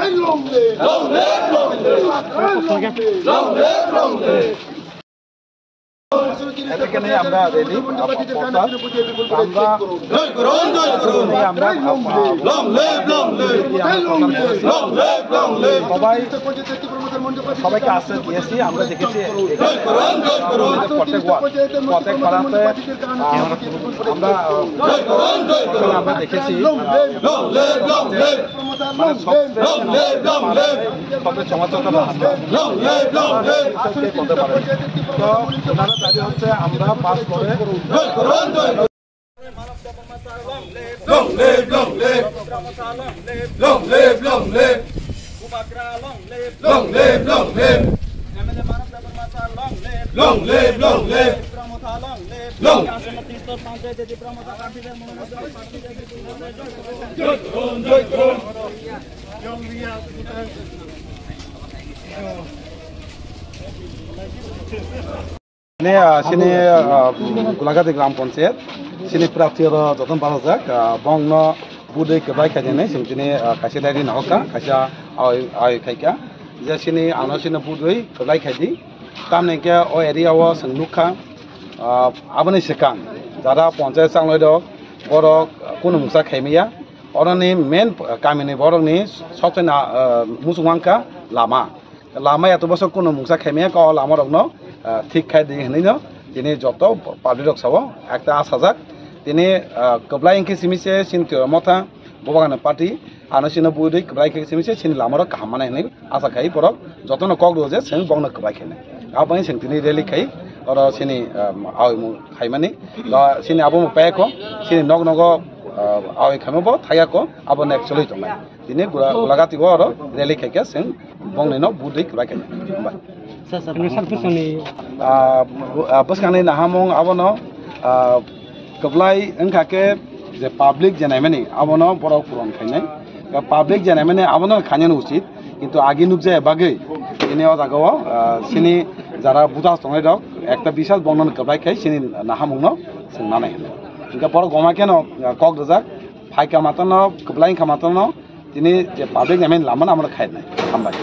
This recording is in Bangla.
Long live! Long live! Long live! Long live! Long live! এখানে আমরা রেডি আমরা জয় করুন জয় করুন আমরা long live long live long live long live সবাইকে আশ্বাস দিয়েছি আমরা দেখেছি জয় করুন জয় করুন প্রত্যেক পাড়াতে আমরা জয় করুন জয় করুন আমরা দেখেছি লং লিভ লং লিভ মানে লং লিভ লং লিভ সবচেয়ে চমৎকার লং লিভ লং লিভ করতে পারে তো ওনারা দাবি হচ্ছে আমরা পাস করে জয় করুন জয় করুন long live long live long live long live long live long live long live long live long জয় করুন জয় করুন sini Golagati Gram Pঞ্চায়েত sini প্রার্থীর যতন পাওয়া যাক বংন বুদে কেবাই খাইনে সিমসিনি কাশিলারি নহকা কাশা আই খাইকা যে sini আনো sini বুদই কেবাই খাইদি তামনেকে ও এরিয়াও সংলুখা আবনি সেকান যারা পঞ্চায়েত চাংলই দক বড় কোন মুসা খাইমিয়া অরনি মেন কামিনি বড়নি সবচেয়ে মুসুমাংকা লামা লামা এত বছর কোন মুসা খাইমিয়া ক লামা রকন ঠিক খাই দিয়ে হেন তিনি যত পাবলিক সাব একটা আশা যাক তিনি কবলাই ইংকে সিমিছে চিন্তা মথা ববাগান পার্টি আনসিন বুদি কবলাই ইংকে সিমিছে চিনি লামার কামানে হেন আশা খাই পরক যতন কক রোজে সেন বংন কবলাই খেনে আবাই সেন তিনি রেলি খাই আর চিনি আইমু খাইমানি চিনি আবু পায়ক চিনি নগ নগ আই খাইমব থায়াক আবু নেক্সট চলি তমাই তিনি গোলাঘাটিব আর রেলি খাইকে সেন বংনিন বুদি কবলাই খেনে বাই boskan ni nahamong abono keblai engkake je public janamani abono borok puron khainai public janamani abono khanyan ucit কিন্তু আগে নুক যায় বাগে ini o jagao sini jara buta tongai dok ekta bisal bonon keblai khai sini nahamong no singmanai inga borok goma keno kok dajak phaika matano keblai khamatano tini je public janamani laman amra khainai hambai